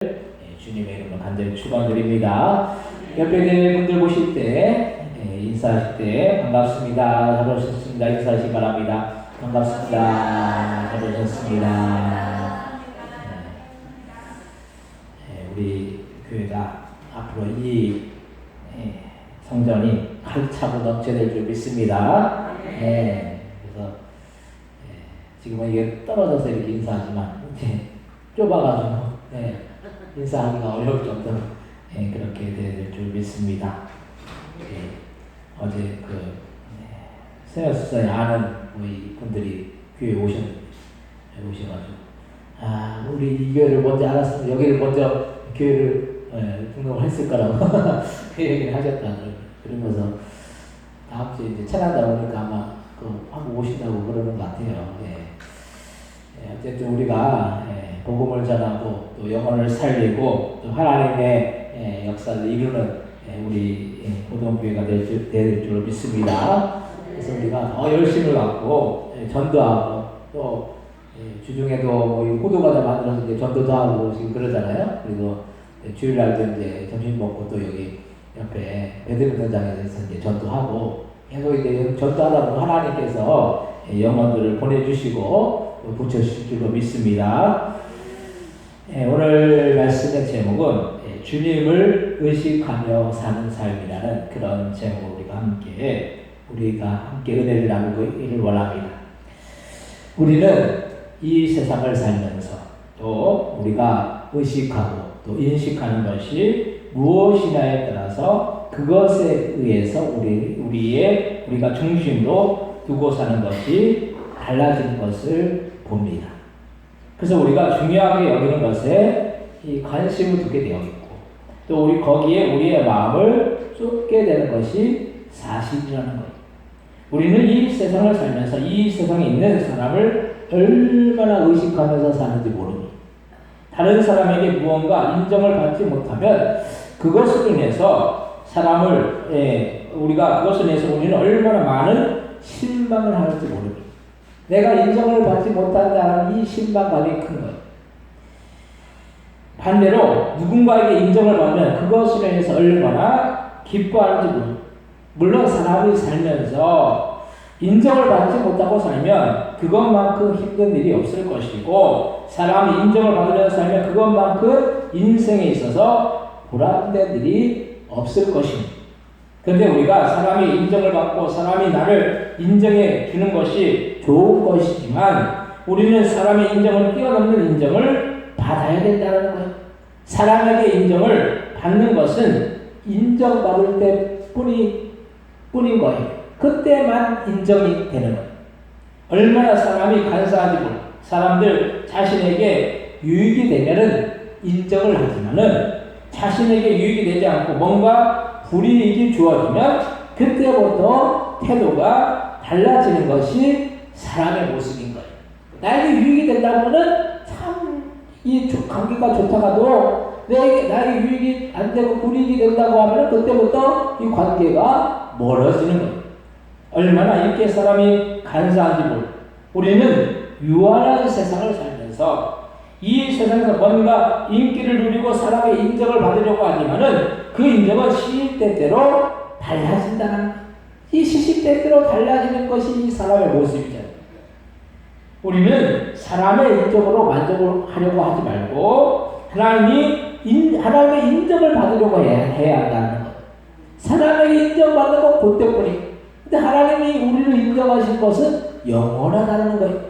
주님의 이름으로 간절히 축원드립니다. 옆에 계신 분들 보실 때 인사하실 때 반갑습니다. 잘 오셨습니다. 인사하시기 바랍니다. 반갑습니다. 잘 오셨습니다. 우리 교회가 앞으로 이 성전이 활차고 넘쳐야 될 줄 믿습니다. 그래서 지금은 이게 떨어져서 이렇게 인사하지만 이제 좁아가지고 인사하기가 어려울 정도로 그렇게 될 줄 믿습니다. 어제 세어수사에 아는 우리 분들이 교회에 오셔가지고 우리 이 교회를 먼저 알았으면 여기를 먼저 교회를 등록을 했을 거라고 그 얘기를 하셨다고 그러면서 다음 주에 이제 찬양다 오니까 아마 한번 오신다고 그러는 것 같아요. 어쨌든 우리가 복음을 전하고 또 영혼을 살리고 또 하나님의 역사를 이루는 우리 고등교회가 될 줄 믿습니다. 그래서 우리가 더 열심을 갖고 전도하고 또 주중에도 호두과자 만들어서 이제 전도도 하고 지금 그러잖아요. 그리고 주일날도 이제 점심 먹고 또 여기 옆에 배드민턴장에서 이제 전도하고 계속 이제 전도하다 보면 하나님께서 영혼들을 보내주시고 붙여주실 줄로 믿습니다. 오늘 말씀의 제목은 주님을 의식하며 사는 삶이라는 그런 제목으로 우리가 함께 은혜를 나누기를 원합니다. 우리는 이 세상을 살면서 또 우리가 의식하고 또 인식하는 것이 무엇이냐에 따라서 그것에 의해서 우리가 중심으로 두고 사는 것이 달라지는 것을 봅니다. 그래서 우리가 중요하게 여기는 것에 이 관심을 두게 되어 있고 또 거기에 우리의 마음을 쏟게 되는 것이 사실이라는 거예요. 우리는 이 세상을 살면서 이 세상에 있는 사람을 얼마나 의식하면서 사는지 모릅니다. 다른 사람에게 무언가 인정을 받지 못하면 그것으로 인해서 우리는 얼마나 많은 실망을 하는지 모릅니다. 내가 인정을 받지 못한다는 이 실망감이 큰 거예요. 반대로 누군가에게 인정을 받으면 그것으로 인해서 얼마나 기뻐하는지 모릅니다. 물론 사람이 살면서 인정을 받지 못하고 살면 그것만큼 힘든 일이 없을 것이고 사람이 인정을 받으면서 살면 그것만큼 인생에 있어서 보람된 일이 없을 것입니다. 그런데 우리가 사람이 인정을 받고 사람이 나를 인정해 주는 것이 좋은 것이지만 우리는 사람의 인정을 뛰어넘는 인정을 받아야 된다는 거예요. 사람에게 인정을 받는 것은 인정받을 때뿐인 거예요. 그때만 인정이 되는 거예요. 얼마나 사람이 간사한지 몰라요. 사람들 자신에게 유익이 되면은 인정을 하지만은 자신에게 유익이 되지 않고 뭔가 불이익이 주어지면 그때부터 태도가 달라지는 것이 사람의 모습인 거예요. 나에게 유익이 된다면은 참 이 관계가 좋다가도 나에게 유익이 안 되고 불이익이 된다고 하면 그때부터 이 관계가 멀어지는 거예요. 얼마나 이렇게 사람이 간사한지 몰라요. 우리는 유한한 세상을 살면서 이 세상에서 뭔가 인기를 누리고 사람의 인정을 받으려고 하지만은 그 인정은 시시때때로 달라진다는 이 시시때때로 달라지는 것이 이 사람의 모습이잖아요. 우리는 사람의 인정으로 만족을 하려고 하지 말고 하나님의 인정을 받으려고 해야 한다는 것. 사람에게 인정받는 건 그때뿐이에요. 근데 하나님이 우리를 인정하신 것은 영원하다는 거예요.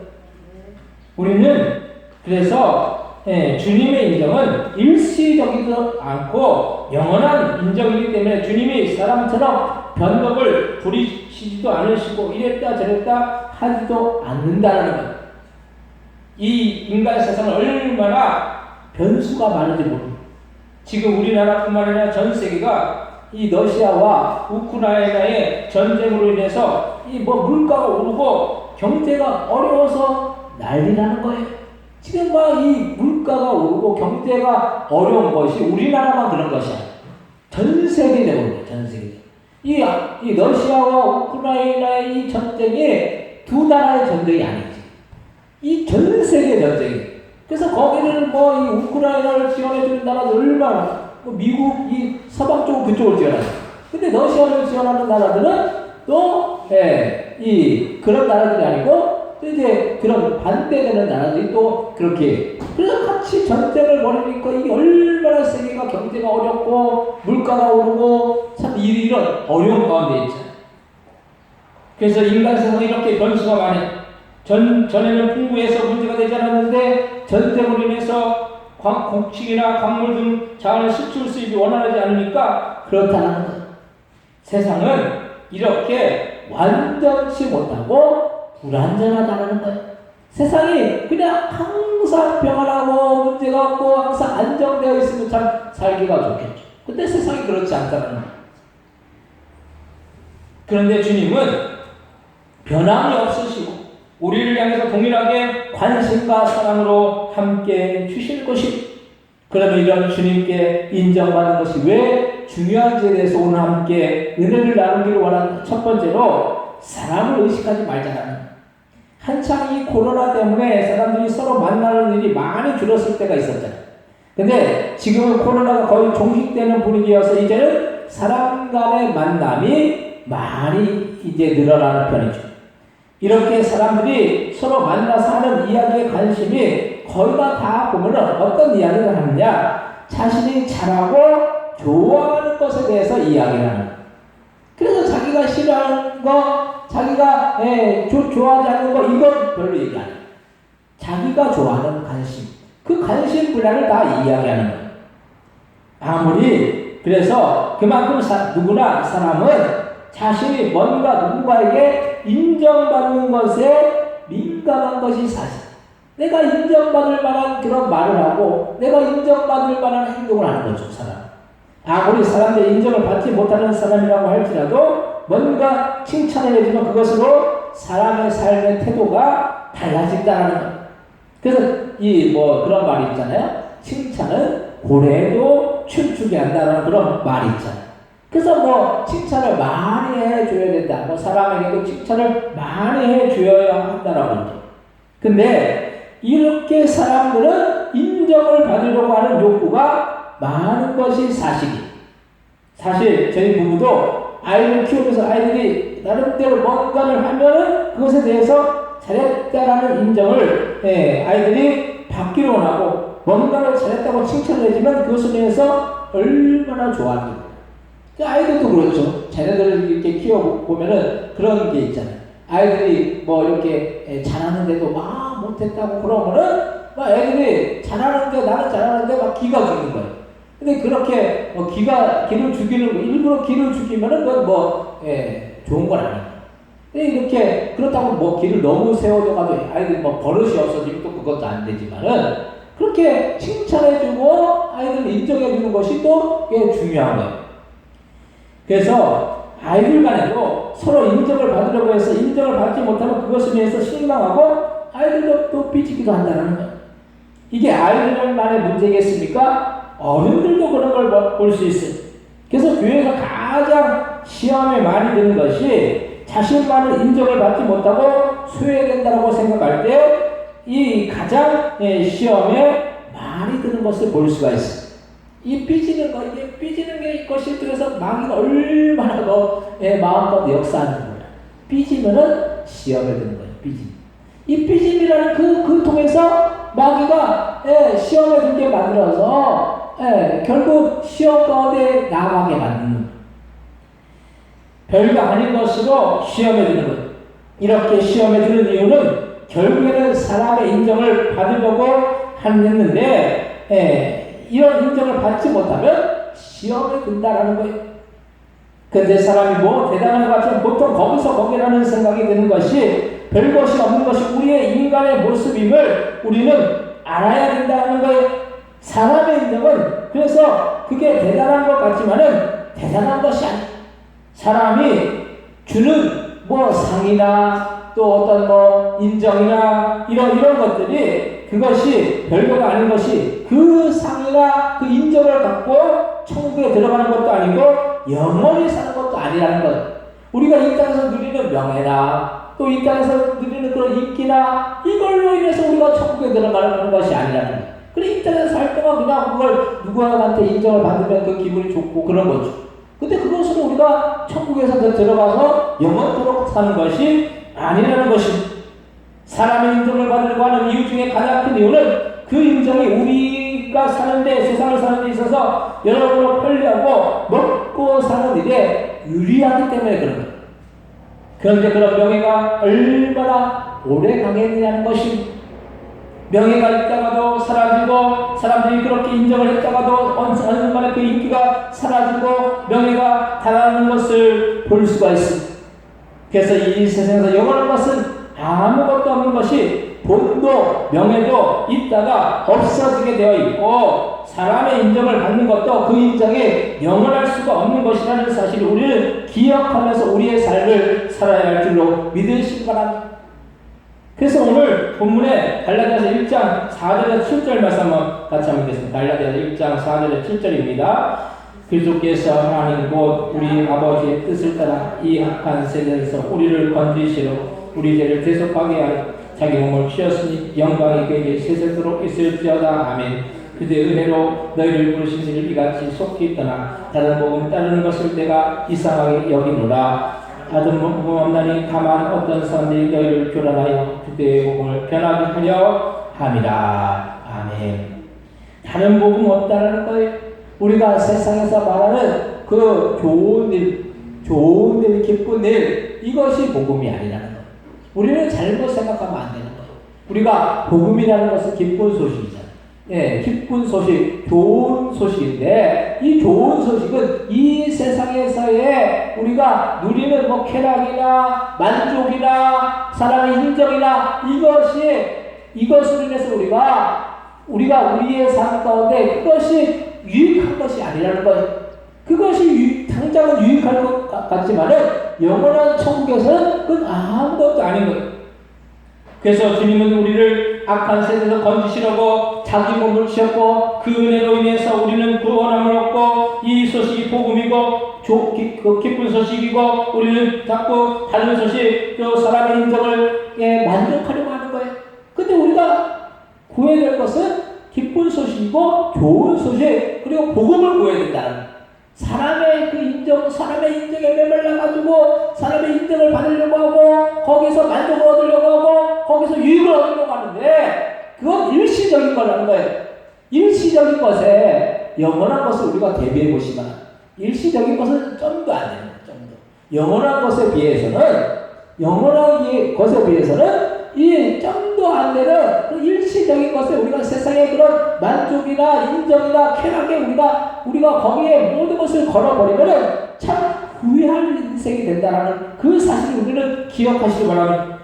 우리는 그래서 주님의 인정은 일시적이지도 않고 영원한 인정이기 때문에 주님이 사람처럼 변덕을 부리시지도 않으시고 이랬다 저랬다 하지도 않는다는 거예요. 이 인간 세상은 얼마나 변수가 많은지 모릅니다. 지금 우리나라뿐만 아니라 전 세계가 이 러시아와 우크라이나의 전쟁으로 인해서 물가가 오르고 경제가 어려워서 난리나는 거예요. 지금 이 물가가 오르고 경제가 어려운 것이 우리나라만 그런 것이 아니에요. 전 세계에 내보는 거예요. 전 세계. 이 러시아와 우크라이나의 이 전쟁이 두 나라의 전쟁이 아니지. 이 전 세계 전쟁이 그래서 거기는 뭐 이 우크라이나를 지원해주는 나라들 얼마나, 미국 이 서방 쪽 그쪽을 지원하죠. 근데 러시아를 지원하는 나라들은 또, 그런 나라들이 아니고, 또 이제 그런 반대되는 나라들이 또 그렇게. 그래서 같이 전쟁을 벌이니까 이게 얼마나 세계가 경제가 어렵고, 물가가 오르고, 참 이런 어려운 가운데 있잖아요. 그래서 인간 세상에 이렇게 변수가 많아요. 전에는 풍부해서 문제가 되지 않았는데, 전쟁으로 인해서 곡식이나 광물 등 자원의 수출 수입이 원활하지 않으니까 그렇다는 거예요. 세상은 이렇게 완전치 못하고 불안전하다는 거예요. 세상이 그냥 항상 평안하고 문제가 없고 항상 안정되어 있으면 참 살기가 좋겠죠. 근데 세상이 그렇지 않다는 거예요. 그런데 주님은 변함이 없으시고 우리를 향해서 동일하게 관심과 사랑으로 함께 주실 것이, 그러면 이런 주님께 인정받는 것이 왜 중요한지에 대해서 오늘 함께 은혜를 나누기를 원하는 첫 번째로 사람을 의식하지 말자는 거예요. 한창 이 코로나 때문에 사람들이 서로 만나는 일이 많이 줄었을 때가 있었잖아요. 근데 지금은 코로나가 거의 종식되는 분위기여서 이제는 사람 간의 만남이 많이 이제 늘어나는 편이죠. 이렇게 사람들이 서로 만나서 하는 이야기에 관심이 거의 다 보면은 어떤 이야기를 하느냐, 자신이 잘하고 좋아하는 것에 대해서 이야기를 하는 거예요. 그래서 자기가 싫어하는 거, 자기가 좋아하지 않는 거, 이건 별로 얘기 안 해요. 자기가 좋아하는 관심, 그 관심 분야를 다 이야기하는 거예요. 아무리 그래서 그만큼 누구나 사람은 자신이 뭔가 누군가에게 인정받는 것에 민감한 것이 사실. 내가 인정받을 만한 그런 말을 하고 내가 인정받을 만한 행동을 하는 거죠, 사람. 아무리 사람들의 인정을 받지 못하는 사람이라고 할지라도 뭔가 칭찬을 해주면 그것으로 사람의 삶의 태도가 달라진다는 거예요. 그래서 그런 말이 있잖아요. 칭찬은 고래도 춤추게 한다는 그런 말이 있잖아요. 그래서 칭찬을 많이 해줘야 된다. 사람에게도 칭찬을 많이 해줘야 한다라고 하죠. 근데 이렇게 사람들은 인정을 받으려고 하는 욕구가 많은 것이 사실이에요. 사실 저희 부부도 아이를 키우면서 아이들이 나름대로 뭔가를 하면은 그것에 대해서 잘했다라는 인정을 아이들이 받기로 원하고, 뭔가를 잘했다고 칭찬을 해주면 그것을 위해서 얼마나 좋아하는지. 아이들도 그렇죠. 자녀들을 이렇게 키워보면은 그런 게 있잖아요. 아이들이 이렇게 잘하는데도 막 못했다고 그러면은 애들이 잘하는데, 나는 잘하는데 기가 죽는 거예요. 근데 그렇게 기를 죽이는 거, 일부러 기를 죽이면은 그건 좋은 건 아니에요. 근데 이렇게 그렇다고 기를 너무 세워줘가지고 아이들이 버릇이 없어지면 또 그것도 안 되지만은, 그렇게 칭찬해주고 아이들을 인정해주는 것이 또 중요한 거예요. 그래서 아이들 간에도 서로 인정을 받으려고 해서 인정을 받지 못하면 그것을 위해서 실망하고 아이들도 또 삐지기도 한다는 거예요. 이게 아이들만의 문제겠습니까? 어른들도 그런 걸 볼 수 있어요. 그래서 교회에서 가장 시험에 많이 드는 것이 자신만을 인정을 받지 못하고 소외된다고 생각할 때 이 가장 시험에 많이 드는 것을 볼 수가 있어요. 이 삐지는 거, 이게 삐지는 게 것이, 그래서 마귀가 얼마나 마음껏 역사하는 거예요. 삐지면은 시험에 드는 거예요, 삐짐. 이 삐짐이라는 그 통해서 마귀가 시험에 들게 만들어서 결국 시험 가운데 나가게 만드는 거예요. 별거 아닌 것으로 시험에 드는 거예요. 이렇게 시험에 드는 이유는 결국에는 사람의 인정을 받으려고 했는데, 이런 인정을 받지 못하면 시험에 든다라는 거예요. 근데 사람이 대단한 것 같지만 보통 거기서 거기라는 생각이 드는 것이, 별것이 없는 것이 우리의 인간의 모습임을 우리는 알아야 된다는 거예요. 사람의 인정은 그래서 그게 대단한 것 같지만은 대단한 것이 아니에요. 사람이 주는 상이나 또 어떤 인정이나 이런 것들이, 그것이 별거가 아닌 것이, 그 상이나 그 인정을 갖고 천국에 들어가는 것도 아니고 영원히 사는 것도 아니라는 것. 우리가 이 땅에서 누리는 명예나 또 이 땅에서 누리는 그런 인기나 이걸로 인해서 우리가 천국에 들어가는 것이 아니라는 거예요. 그래 이 땅에서 살 동안 그냥 그걸 누구한테 인정을 받으면 그 기분이 좋고 그런 거죠. 근데 그것으로 우리가 천국에서 들어가서 영원토록 사는 것이 아니라는 것입니다. 사람의 인정을 받으려고 하는 이유 중에 가장 큰 이유는 그 인정이 우리가 사는데 세상을 사는 데 있어서 여러분을 편리하고 먹고 사는 일에 유리하기 때문에 그런 거예요. 그런데 그런 명예가 얼마나 오래 가겠느냐는 것입니다. 명예가 있다가도 사라지고 사람들이 그렇게 인정을 했다가도 어느 순간에 그 인기가 사라지고 명예가 달아나는 것을 볼 수가 있습니다. 그래서 이 세상에서 영원한 것은 아무것도 없는 것이 돈도 명예도 있다가 없어지게 되어 있고 사람의 인정을 받는 것도 그 인정에 영원할 수가 없는 것이라는 사실을 우리는 기억하면서 우리의 삶을 살아야 할 줄로 믿으시기 바랍니다. 그래서 오늘 본문에 갈라디아서 1장 4절에서 7절 말씀 한번 같이 한번 읽겠습니다. 갈라디아서 1장 4절에서 7절입니다. 그리스도께서 하나님 곧 우리 아버지의 뜻을 따라 이 악한 세대에서 우리를 건지시러 우리 죄를 대속하게 하여 자기 몸을 취하으니 영광이 그에게 세세토록 있을지어다. 아멘. 그대의 은혜로 너희를 부르신 이를 이같이 속히 떠나 다른 복음 따르는 것을 내가 이상하게 여기노라. 다른 복음 없나니 다만 어떤 사람들이 너희를 교란하여 그대의 복음을 변하게 하려 함이라. 아멘. 다른 복음 없다라는 거예요. 우리가 세상에서 말하는 그 좋은 일, 기쁜 일, 이것이 복음이 아니라는 거예요. 우리는 잘못 생각하면 안 되는 거예요. 우리가 복음이라는 것은 기쁜 소식이잖아요. 예, 기쁜 소식, 좋은 소식인데 이 좋은 소식은 이 세상에서의 우리가 누리는 뭐 쾌락이나 만족이나 사람의 인정이나 이것으로 인해서 우리가 우리의 삶 가운데 그것이 유익한 것이 아니라는 거예요. 그것이 당장은 유익할 것 같지만은 영원한 천국에서는 그건 아무것도 아닌 거예요. 그래서 주님은 우리를 악한 세대에서 건지시려고 자기 몸을 지었고 그 은혜로 인해서 우리는 구원함을 얻고 이 소식이 복음이고 기쁜 소식이고 우리는 자꾸 다른 소식 또 사람의 인정을 만족하려고 하는 거예요. 근데 우리가 구해야 될 것은 기쁜 소식이고 좋은 소식 그리고 복음을 구해야 된다는 거예요. 사람의 그 인정, 사람의 인정에 매몰라가지고 사람의 인정을 받으려고 하고 거기서 만족을 얻으려고 하고 거기서 유익을 얻으려고 하는데 그건 일시적인 거라는 거예요. 일시적인 것에 영원한 것을 우리가 대비해 보시면 일시적인 것은 좀도 안 되는 거예요. 좀도. 영원한 것에 비해서는 이 점도 안 되는 그 일시적인 것에 우리가 세상의 그런 만족이나 인정이나 쾌락에 우리가 거기에 모든 것을 걸어버리면 참 후회할 인생이 된다는 그 사실을 우리는 기억하시기 바랍니다.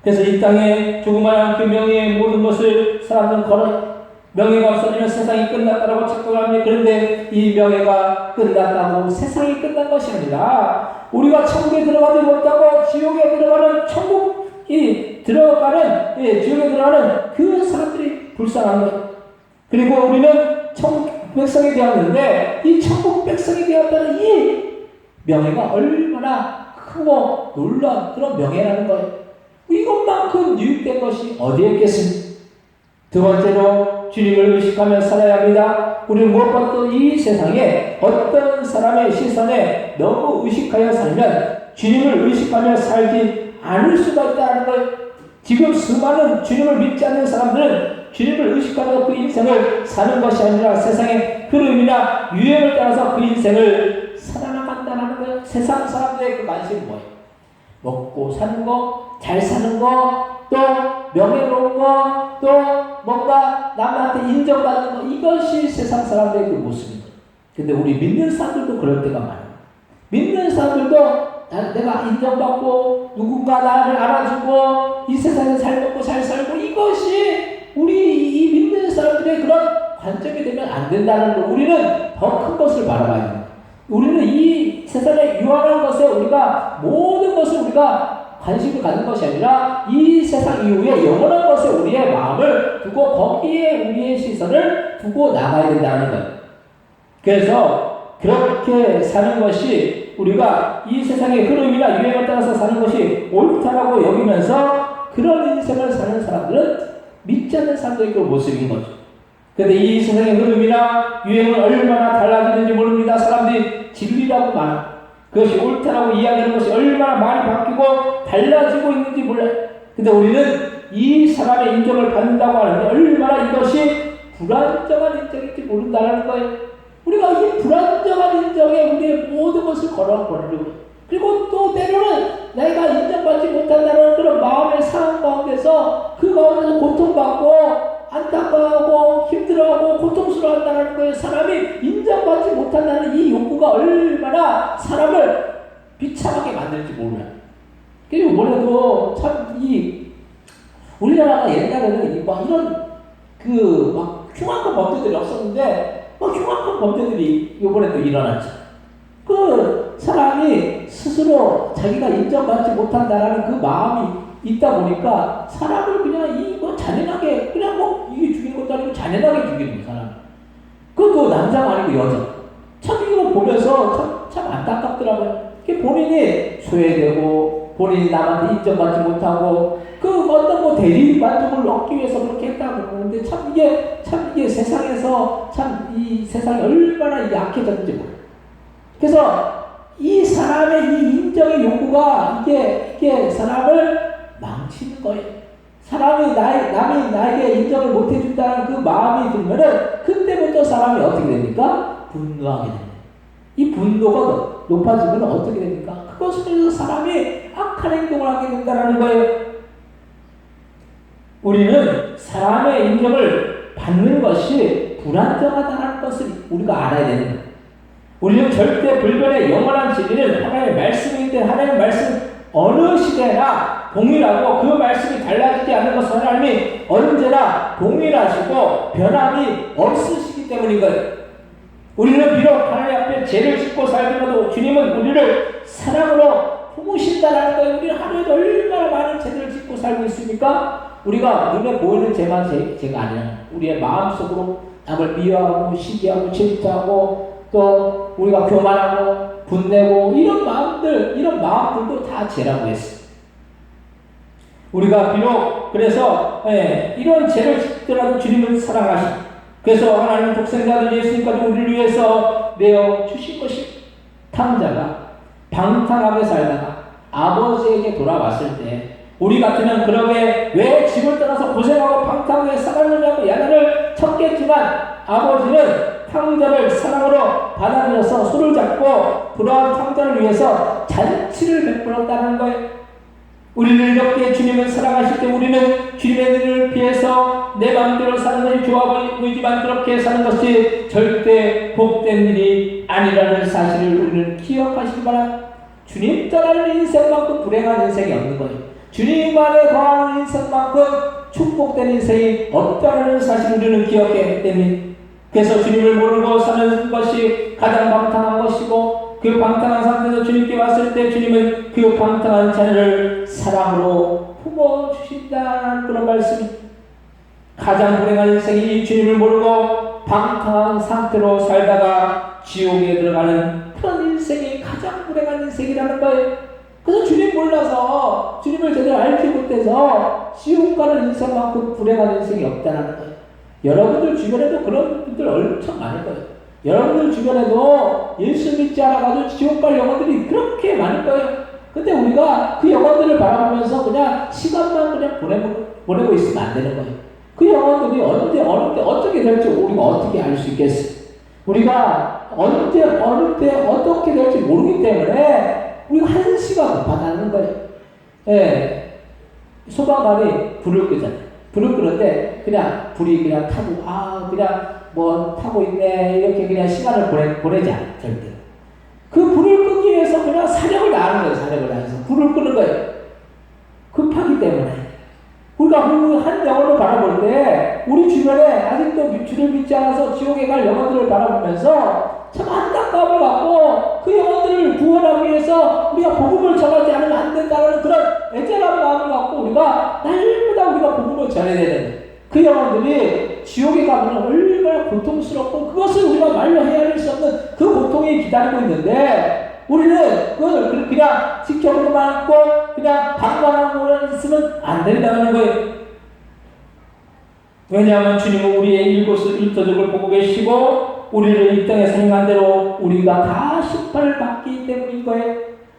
그래서 이 땅에 조그마한 그 명예의 모든 것을 사람들은 명예가 없어지면 세상이 끝났다고 착각합니다. 그런데 이 명예가 끝났다고 세상이 끝난 것이 아니라 우리가 천국에 들어가지 못하고 지옥에 들어가는 지옥에 들어가는 그 사람들이 불쌍한 것. 그리고 우리는 천국 백성이 되었는데 이 천국 백성이 되었다는 이 명예가 얼마나 크고 놀라운 그런 명예라는 거예요. 이것만큼 유익된 것이 어디에 있겠습니까? 두 번째로 주님을 의식하며 살아야 합니다. 우리는 무엇보다도 이 세상에 어떤 사람의 시선에 너무 의식하여 살면 주님을 의식하며 살지 않을 수가 있다는 거예요. 지금 수많은 주님을 믿지 않는 사람들은 주님을 의식하며 그 인생을 사는 것이 아니라 세상의 흐름이나 유행을 따라서 그 인생을 살아나간다는 거예요. 세상 사람들의 그 관심은 뭐예요? 먹고 사는 거, 잘 사는 거, 또 명예로운 거, 또 뭔가 남한테 인정받는 거, 이것이 세상 사람들의 그 모습입니다. 근데 우리 믿는 사람들도 그럴 때가 많아요. 믿는 사람들도 내가 인정받고 누군가 나를 알아주고 이 세상에 잘 먹고 잘 살고 이것이 우리 이 믿는 사람들의 그런 관점이 되면 안 된다는 거. 우리는 더 큰 것을 바라봐야 됩니다. 우리는 이 세상에 유한한 것에 모든 것을 우리가 관심을 갖는 것이 아니라 이 세상 이후에 영원한 것에 우리의 마음을 두고 거기에 우리의 시선을 두고 나가야 된다는 거예요. 그래서 그렇게 사는 것이 우리가 이 세상의 흐름이나 유행을 따라서 사는 것이 옳다라고 여기면서 그런 인생을 사는 사람들은 믿지 않는 사람들의 그 모습인 거죠. 그런데 이 세상의 흐름이나 유행은 얼마나 달라지는지 모릅니다. 사람들이 진리라고 말합니다. 그것이 옳다라고 이야기하는 것이 얼마나 많이 바뀌고 달라지고 있는지 몰라요. 근데 우리는 이 사람의 인정을 받는다고 하는데 얼마나 이것이 불안정한 인정인지 모른다는 거예요. 우리가 이 불안정한 인정에 우리의 모든 것을 걸어버리려고 해요. 그리고 또 때로는 내가 인정받지 못한다는 그런 마음의 상황 가운데서 그 가운데서 고통받고 안타까워하고 힘들어하고 고통스러워한다는 거예요. 사람이 인정받지 못한다는 이 욕구가 얼마나 사람을 비참하게 만들지 몰라요. 그리고 뭐래도 참 우리나라가 옛날에는 막 이런 막 흉악한 범죄들이 없었는데 막 흉악한 범죄들이 이번에도 일어났죠. 그 사람이 스스로 자기가 인정받지 못한다라는 그 마음이 있다 보니까 사람을 그냥 잔인하게 그냥 이게 죽이는 것도 아니고 잔인하게 죽이는 거예요. 사람. 그것도 남자가 아니고 여자. 참 이거 보면서 참 안타깝더라고요. 본인이 소외되고 본인이 남한테 인정받지 못하고 그 어떤 대리 만족을 얻기 위해서 그렇게 했다고 그러는데 참 이게 세상에서 참 이 세상이 얼마나 이게 악해졌는지 몰라요. 그래서 이 사람의 이 인정의 요구가 이게 사람을 망치는 거예요. 사람이 남이 나에게 인정을 못 해준다는 그 마음이 들면은 그때부터 사람이 어떻게 됩니까? 분노하게 됩니다. 이 분노가 높아지면 어떻게 됩니까? 그것을 위해서 사람이 악한 행동을 하게 된다는 거예요. 우리는 사람의 인정을 받는 것이 불안정하다는 것을 우리가 알아야 되는 거예요. 우리는 절대 불변의 영원한 진리는 하나님의 말씀이기 때문에 하나님의 말씀은 어느 시대나 동일하고 그 말씀이 달라지지 않는 것은 하나님이 언제나 동일하시고 변함이 없으시기 때문인 거예요. 우리는 비록 하나님 앞에 죄를 짓고 살더라도 주님은 우리를 사랑으로 품으신다라는 거예요. 우리는 하루에도 얼마나 많은 죄를 짓고 살고 있습니까? 우리가 눈에 보이는 죄만 죄가 아니라 우리의 마음속으로 남을 미워하고 시기하고 질투하고 또 우리가 교만하고 분내고 이런 마음들도 다 죄라고 했어요. 우리가 비록 그래서 이런 죄를 짓더라도 주님은 사랑하시고 그래서 하나님 독생자들 예수님까지 우리를 위해서 내어 주신 것이 탕자가 방탕하게 살다가 아버지에게 돌아왔을 때 우리 같으면 그러게 왜 집을 떠나서 고생하고 방탕하게 살았느냐고 야단을 쳤겠지만 아버지는 탕자를 사랑으로 받아들여서 손을 잡고 돌아온 탕자를 위해서 잔치를 베풀었다는 거예요. 우리를 이렇게 주님을 사랑하실 때 우리는 주님의 눈을 피해서 내 마음대로 사는 것이 좋아 보이지만 그렇게 사는 것이 절대 복된 일이 아니라는 사실을 우리는 기억하시기 바랍니다. 주님 떠나는 인생만큼 불행한 인생이 없는 거예요. 주님 안에 거하는 인생만큼 축복된 인생이 없다는 사실을 우리는 기억해야 됩니다. 그래서 주님을 모르고 사는 것이 가장 방탕한 것이고 그 방탕한 상태에서 주님께 왔을 때 주님은 그 방탕한 자를 사랑으로 품어주신다는 그런 말씀이 가장 불행한 인생이 주님을 모르고 방탕한 상태로 살다가 지옥에 들어가는 그런 인생이 가장 불행한 인생이라는 거예요. 그래서 주님 몰라서 주님을 제대로 알지 못해서 지옥 가는 인생만큼 불행한 인생이 없다는 거예요. 여러분들 주변에도 그런 분들 엄청 많을 거예요. 여러분들 주변에도 예수 믿지 않아가지고 지옥 갈 영혼들이 그렇게 많을 거예요. 근데 우리가 그 영혼들을 바라보면서 그냥 시간만 그냥 보내고 있으면 안 되는 거예요. 그 영혼들이 어느 때 어떻게 될지 우리가 어떻게 알 수 있겠어요? 우리가 언제 어느 때 어떻게 될지 모르기 때문에 우리가 한시가 못 받는 거예요. 소방관이 불을 끄잖아요. 불을 끄는데 그냥 불이 그냥 타고 그냥 타고 있네 이렇게 그냥 시간을 보내지 않아요. 절대. 그 불을 끄기 위해서 그냥 사력을 다하는 거예요. 사력을 다해서 불을 끄는 거예요. 급하기 때문에. 우리가 한 영혼을 바라볼 때 우리 주변에 아직도 주를 믿지 않아서 지옥에 갈 영혼들을 바라보면서 참 안타까움을 갖고 그 영혼들을 구원하기 위해서 우리가 복음을 전하지 않으면 안 된다는 그런 애절한 마음을 갖고 우리가 날마다 우리가 복음을 전해야 되는 그 영혼들이 지옥에 가면 얼마나 고통스럽고 그것을 우리가 말로 헤아릴 수 없는 있는 그 고통이 기다리고 있는데 우리는 그걸 그냥 지켜보고만 있고 그냥 방관하고 있으면 안 된다는 거예요. 왜냐하면 주님은 우리의 일거수일투족을 보고 계시고 우리를 이 땅에서 행한 대로 우리가 다 심판을 받기 때문인 거예요.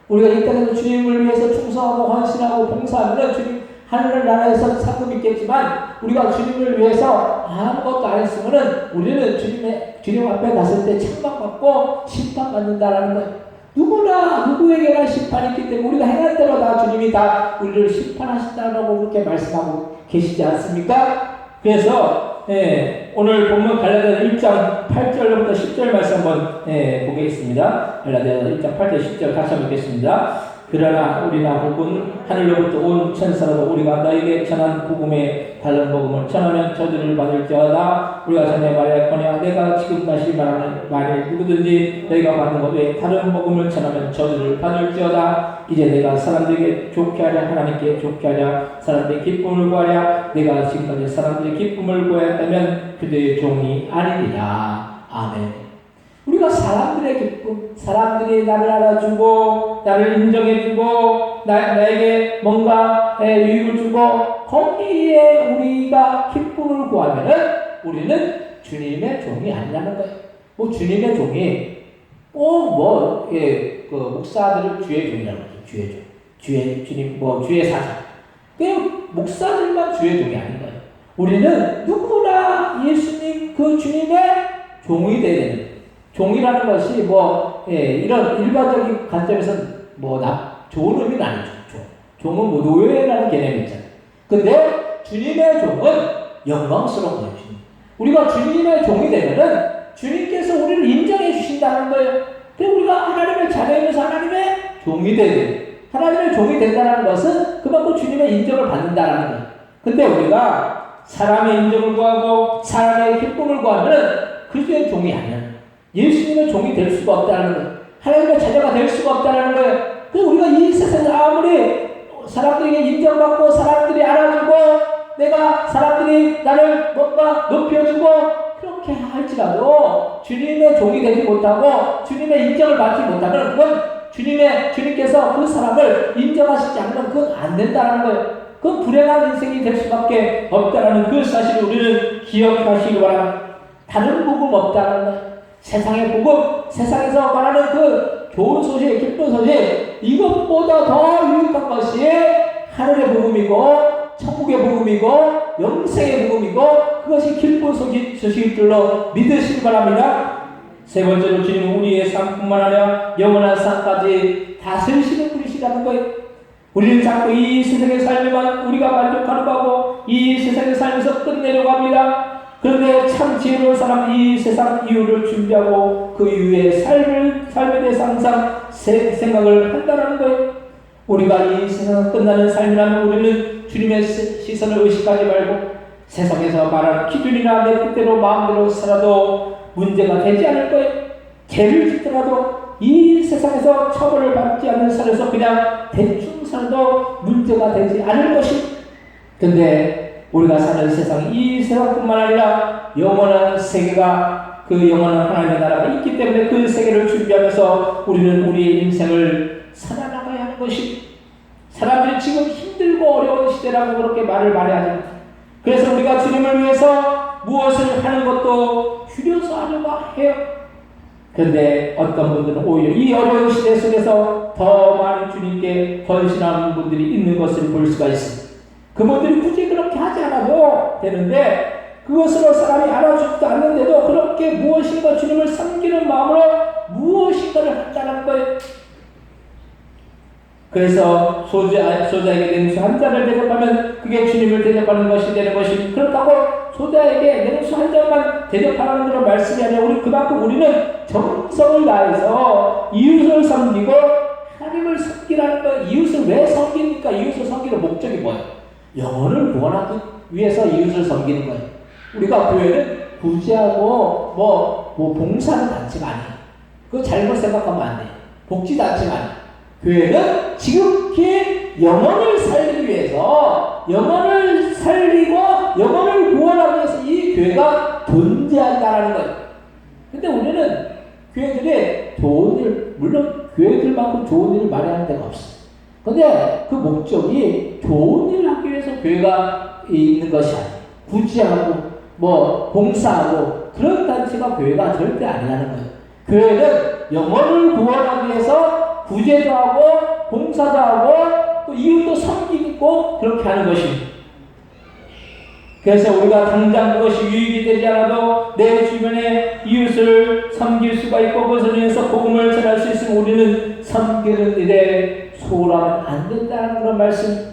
우리가 이 땅에서 주님을 위해서 충성하고 헌신하고 봉사하면 주님 하늘나라에서 상급 있겠지만 우리가 주님을 위해서 아무것도 안 했으면 우리는 주님 앞에 갔을 때 책망받고 심판받는다라는 거예요. 누구에게나 심판이 있기 때문에 우리가 행한 대로 다 주님이 다 우리를 심판하신다라고 그렇게 말씀하고 계시지 않습니까? 그래서 오늘 본문 갈라디아서 1장 8절부터 10절 말씀 한번 보겠습니다. 갈라디아서 1장 8절 10절 같이 한번 읽겠습니다. 그러나 우리나 혹은 하늘로부터 온 천사라도 우리가 너에게 전한 복음에 다른 복음을 전하면 저주를 받을지어다. 우리가 전에 말하였거니와 내가 지금 다시 말하는 말에 누구든지 너희가 받는 것 외에 다른 복음을 전하면 저주를 받을지어다. 이제 내가 사람들에게 좋게 하랴 하나님께 좋게 하랴 사람들의 기쁨을 구하랴. 내가 지금까지 사람들의 기쁨을 구하였다면 그들의 종이 아니니라. 아멘. 우리가 사람들의 기쁨, 사람들이 나를 알아주고 나를 인정해주고 나에게 뭔가 유익을 주고 거기에 우리가 기쁨을 구하면은 우리는 주님의 종이 아니라는 거예요. 뭐 주님의 종이 꼭 그 목사들을 주의 종이라고 하죠. 주의 종, 주님 주의 사장. 그냥 목사들만 주의 종이 아닌 거예요. 우리는 누구나 예수님 그 주님의 종이 되어야 되는 거예요. 종이라는 것이 이런 일반적인 관점에서는 좋은 의미는 아니죠. 종은 노예라는 개념이 있잖아요. 근데 주님의 종은 영광스러운 거예요. 우리가 주님의 종이 되면은 주님께서 우리를 인정해 주신다는 거예요. 그래서 우리가 하나님의 자녀이면서 하나님의 종이 돼야 돼요. 하나님의 종이 된다는 것은 그만큼 주님의 인정을 받는다는 거예요. 근데 우리가 사람의 인정을 구하고 사람의 기쁨을 구하면은 그리스도의 종이 아니야. 예수님의 종이 될 수가 없다는 거예요. 하나님의 자녀가 될 수가 없다는 거예요. 그래서 우리가 이 세상에 아무리 사람들에게 인정받고 사람들이 알아주고 내가 사람들이 나를 뭔가 높여주고 그렇게 할지라도 주님의 종이 되지 못하고 주님의 인정을 받지 못하면 그건 주님께서 그 사람을 인정하시지 않으면 그건 안 된다는 거예요. 그건 불행한 인생이 될 수밖에 없다는 그 사실을 우리는 기억하시기 바랍니다. 다른 복음 없다는 거예요. 세상의 복음, 세상에서 말하는 그 좋은 소식, 기쁜 소식, 이것보다 더 유익한 것이 하늘의 복음이고, 천국의 복음이고, 영생의 복음이고, 그것이 기쁜 소식일 줄로 믿으시기 바랍니다. 세 번째로 주님은 우리의 삶뿐만 아니라 영원한 삶까지 다스리시는 분이시라는 거예요. 우리는 자꾸 이 세상의 삶에만 우리가 만족하려고 하고, 이 세상의 삶에서 끝내려고 합니다. 그런데 참 지혜로운 사람은 이 세상 이유를 준비하고 그 이후에 삶에 대해서 항상 생각을 한다는 거예요. 우리가 이 세상 끝나는 삶이라면 우리는 주님의 시선을 의식하지 말고 세상에서 말하는 기준이나 내 뜻대로 마음대로 살아도 문제가 되지 않을 거예요. 죄를 짓더라도 이 세상에서 처벌을 받지 않는 삶에서 그냥 대충 살아도 문제가 되지 않을 것이. 근데 우리가 사는 세상, 이 세상뿐만 아니라 영원한 세계가 그 영원한 하나님의 나라가 있기 때문에 그 세계를 준비하면서 우리는 우리의 인생을 살아나가야 하는 것이. 사람들이 지금 힘들고 어려운 시대라고 그렇게 말을 많이 하죠. 그래서 우리가 주님을 위해서 무엇을 하는 것도 줄여서 하려고 해요. 그런데 어떤 분들은 오히려 이 어려운 시대 속에서 더 많은 주님께 헌신하는 분들이 있는 것을 볼 수가 있습니다. 그분들이 굳이 그렇게 하지 않아도 되는데 그것으로 사람이 알아주지도 않는데도 그렇게 무엇인가 주님을 섬기는 마음으로 무엇인가를 한다는 거예요. 그래서 소자에게 냉수 한 잔을 대접하면 그게 주님을 대접하는 것이 되는 것이. 그렇다고 소자에게 냉수 한 잔만 대접하는 그런 말씀이 아니라 그만큼 우리는 정성을 다해서 이웃을 섬기고 하나님을 섬기라는 거예요. 이웃을 왜 섬깁니까? 이웃을 섬기는 목적이 뭐예요? 영혼을 구원하기 위해서 이웃을 섬기는 거예요. 우리가 교회는 구제하고 봉사하는 단체가 아니에요. 그거 잘못 생각하면 안 돼요. 복지단체가 아니에요. 교회는 지극히 영혼을 살리기 위해서 영혼을 살리고 영혼을 구원하기 위해서 이 교회가 존재한다는 거예요. 근데 우리는 교회들이 좋은 일, 물론 교회들만큼 좋은 일을 말하는 데가 없어요. 근데 그 목적이 좋은 일을 하기 위해서 교회가 있는 것이 아니에요. 구제하고, 봉사하고, 그런 단체가 교회가 절대 아니라는 거예요. 교회는 영혼을 구원하기 위해서 구제도 하고, 봉사도 하고, 또 이웃도 섬기고, 그렇게 하는 것입니다. 그래서 우리가 당장 그것이 유익이 되지 않아도 내 주변에 이웃을 섬길 수가 있고 그것을 위해서 복음을 전할 수 있으면 우리는 섬기는 일에 소홀하면 안 된다는 그런 말씀.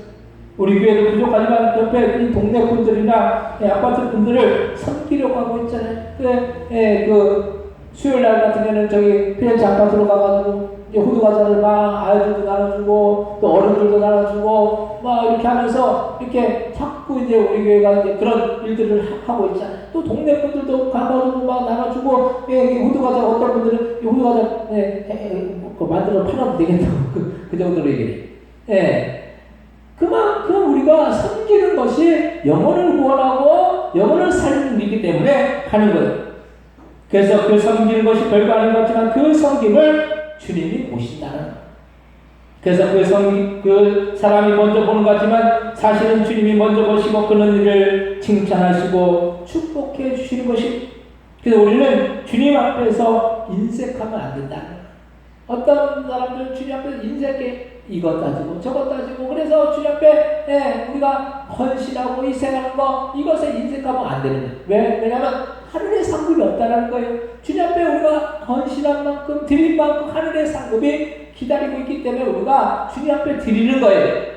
우리 교회도 부족하지만 옆에 이 동네 분들이나 아파트 분들을 섬기려고 하고 있잖아요. 그 수요일 날 같은 경우는 저기 피렌체 아파트로 가가지고 호두 과자를 막 아이들도 나눠주고 또 어른들도 나눠주고 막 이렇게 하면서 이렇게 자꾸 이제 우리 교회가 이제 그런 일들을 하고 있잖아요. 또 동네 분들도 가가지고 막 나눠주고 호두 과자 어떤 분들은 호두 과자 만들어 팔아도 되겠다고 그 정도로 얘기해요. 그만큼 우리가 섬기는 것이 영혼을 구원하고 영혼을 살리는 일이기 때문에 하는 거예요. 그래서 그 섬기는 것이 별거 아닌 것 같지만 그 섬김을 주님이 보신다는 거예요. 그래서 그 사람이 먼저 보는 것 같지만 사실은 주님이 먼저 보시고 그런 일을 칭찬하시고 축복해 주시는 것이. 그래서 우리는 주님 앞에서 인색하면 안 된다는 거예요. 어떤 사람들은 주님 앞에서 인색해 이것 따지고 저것 따지고 그래서 주님 앞에 우리가 헌신하고 희생하는 거 이것에 인색하면 안 되는 거예요. 왜냐하면 하늘의 상급이 없다는 거예요. 주님 앞에 우리가 헌신한 만큼 드린 만큼 하늘의 상급이 기다리고 있기 때문에 우리가 주님 앞에 드리는 거예요.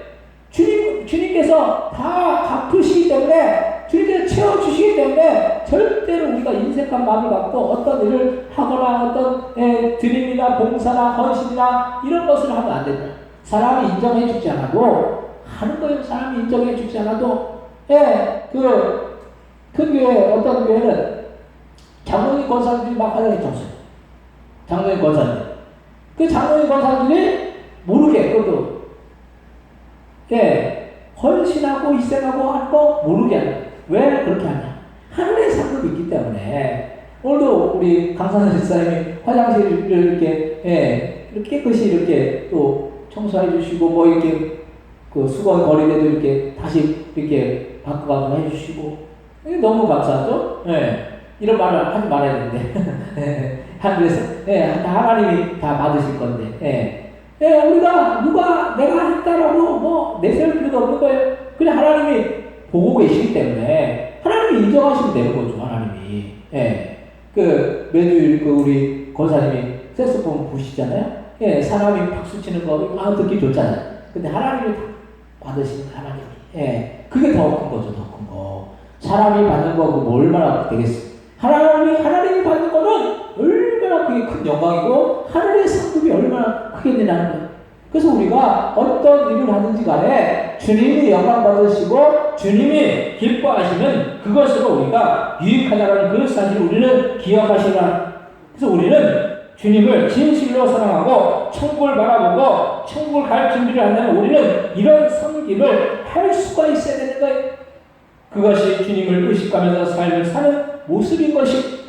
주님께서 다 갚으시기 때문에 주님께서 채워주시기 때문에 절대로 우리가 인색한 마음을 갖고 어떤 일을 하거나 어떤 드림이나 봉사나 헌신이나 이런 것을 하면 안 된다. 사람이 인정해 주지 않아도 하는 거예요. 사람이 인정해 주지 않아도 큰 교회 어떤 교회는 장로님 권사들이 막 하려고 했었어요. 장로님 권사들. 그 장로님 권사들이 모르게 그것도 헌신하고 희생하고 하는 거 모르게 하는 거예요. 왜 그렇게 하냐? 하늘의 상급이 있기 때문에. 오늘도 우리 강산선 집사님이 화장실을 이렇게 깨끗이 이렇게 또 청소해 주시고 이렇게 그 수건 거리대도 이렇게 다시 이렇게 바꿔가지고 해주시고 너무 감사하죠? 이런 말을 하지 말아야 되는데 하늘에서 하나님이 다 받으실 건데 우리가 누가 내가 했다라고 내세울 필요도 없는 거예요. 그냥 하나님이 보고 계시기 때문에 하나님이 인정하시면 되는 거죠. 하나님이 그 매주일 우리 권사님이 색소폰 부시잖아요. 사람이 박수 치는 거 듣기 좋잖아요. 근데 하나님이 받으시는 하나님이 그게 더 큰 거죠. 더 큰 거. 사람이 받는 거 뭐 얼마나 되겠어요. 하나님이 받는 거는 얼마나 그게 큰 영광이고 하늘의 상급이 얼마나 크게 되냐는 거예요. 그래서 우리가 어떤 일을 하든지 간에 주님이 영광 받으시고 주님이 기뻐하시는 그것으로 우리가 유익하다는 그 사실을 우리는 기억하시라. 그래서 우리는 주님을 진실로 사랑하고 천국을 바라보고 천국을 갈 준비를 한다면 우리는 이런 섬김을 할 수가 있어야 되는 거예요. 그것이 주님을 의식하면서 삶을 사는 모습인 것이.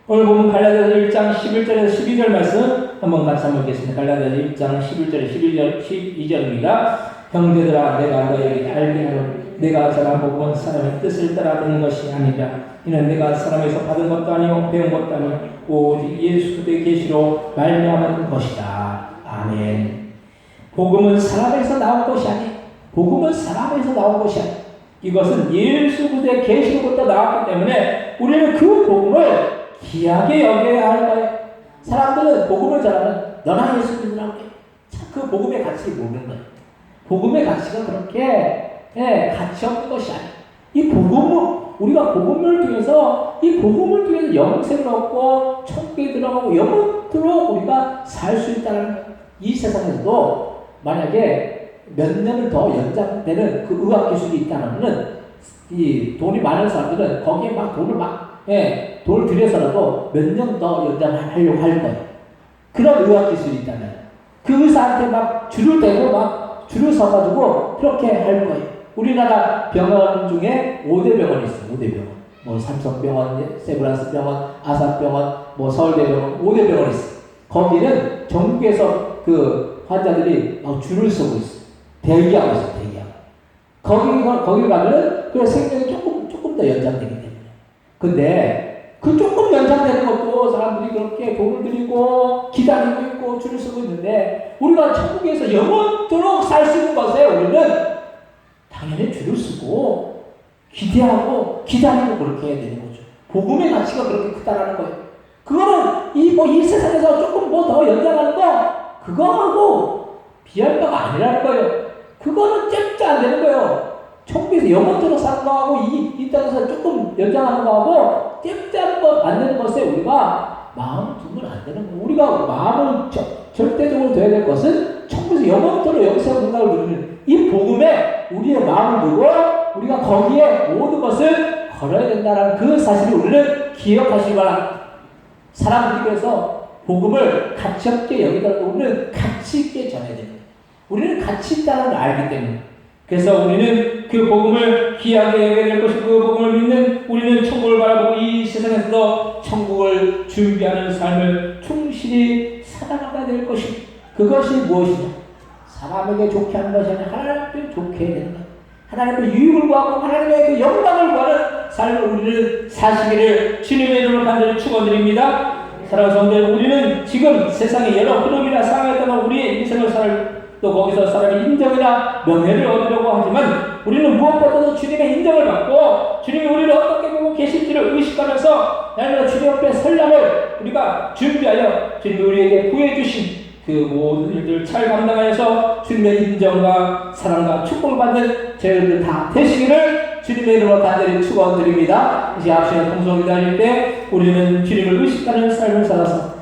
오늘 보면 갈라디아서 1장 11절에서 12절 말씀 한번 같이 한번 보겠습니다. 갈라디아서 1장 11절에 12절입니다. 형제들아 내가 너에게 알게 하노니 내가 전하고 본 사람의 뜻을 따라 듣는 것이 아니라 이는 내가 사람에서 받은 것도 아니요 배운 것도 아니요 오직 예수 그리스도의 계시로 말미암은 것이다. 아멘. 복음은 사람에서 나온 것이 아니 복음은 사람에서 나온 것이 아니 이것은 예수 그리스도의 계시로부터 나왔기 때문에 우리는 그 복음을 귀하게 여겨야 할 거예요. 사람들은 복음을 전하면 너나 예수 믿으라고 해요. 그 복음의 가치를 모르는 거예요. 복음의 가치가 그렇게 가치 없는 것이 아니에요. 이 복음은 우리가 복음을 통해서 영생을 얻고 천국에 들어가고 영원토록 우리가 살 수 있다는 거예요. 이 세상에서도 만약에 몇 년을 더 연장되는 그 의학 기술이 있다면은 이 돈이 많은 사람들은 거기에 막 돈을 들여서라도 몇 년 더 연장하려고 할 거예요. 그런 의학 기술이 있다면 그 의사한테 막 줄을 대고 막 줄을 서가지고 그렇게 할 거예요. 우리나라 병원 중에 5대 병원이 있어요. 5대 병원. 삼성병원, 세브란스 병원, 아산병원, 뭐 서울대병원 5대 병원이 있어. 거기는 전국에서 그 환자들이 줄을 서고 있어. 대기하고 있어, 대기하고. 거기 가면은 그 생명이 조금 더 연장되기 때문에. 근데 그 조금 연장되는 것도 사람들이 그렇게 돈을 들이고 기다리고 있고 줄을 서고 있는데 우리가 천국에서 영원토록 살 수 있는 것에 우리는 당연히 줄을 서고 기대하고 기다리고 그렇게 해야 되는 거죠. 복음의 가치가 그렇게 크다라는 거예요. 그거는 이 세상에서 조금 뭐 더 연장하는 거 그거하고 비할 바가 아니라는 거예요. 그거는 잽도 안 되는 거예요. 천국에서 영원토록 사는 거하고 이 땅에서 조금 연장하는 거하고 잽도 안 되는 것에 우리가 마음을 두면 안 되는 거예요. 우리가 마음을 절대적으로 둬야 될 것은 천국에서 영원토록 여기서 문답을 누리는 이 복음에 우리의 마음을 두고 우리가 거기에 모든 것을 걸어야 된다는 그 사실을 우리는 기억하시기 바랍니다. 사람들이 그래서 복음을 가치 없게 여기더라도 우리는 가치 있게 전해야 됩니다. 우리는 가치 있다는 걸 알기 때문에. 그래서 우리는 그 복음을 귀하게 여겨야 될 것이고 그 복음을 믿는 우리는 천국을 바라보고 이 세상에서도 천국을 준비하는 삶을 충실히 살아가야 될 것입니다. 그것이 무엇이냐? 사람에게 좋게 하는 것이 아니라 하나님께 좋게 해야 되는 것. 하나님의 유익을 구하고 하나님의 그 영광을 구하는 삶을 우리는 사시기를 주님의 이름으로 간절히 축원드립니다. 사랑하는 성도들, 우리는 지금 세상의 여러 흐름이나 상황에 따라 우리의 인생을 또 거기서 사람의 인정이나 명예를 얻으려고 하지만 우리는 무엇보다도 주님의 인정을 받고 주님이 우리를 어떻게 보고 계실지를 의식하면서 나는 주님 앞에 설날을 우리가 준비하여 주님이 우리에게 부여해주신 그 모든 일들을 잘 감당하여서 주님의 인정과 사랑과 축복을 받는 저희들 다 되시기를 주님의 이름으로 간절히 축원드립니다. 이제 앞시는 통성을 기다릴 때 우리는 주님을 의식하는 삶을 살아서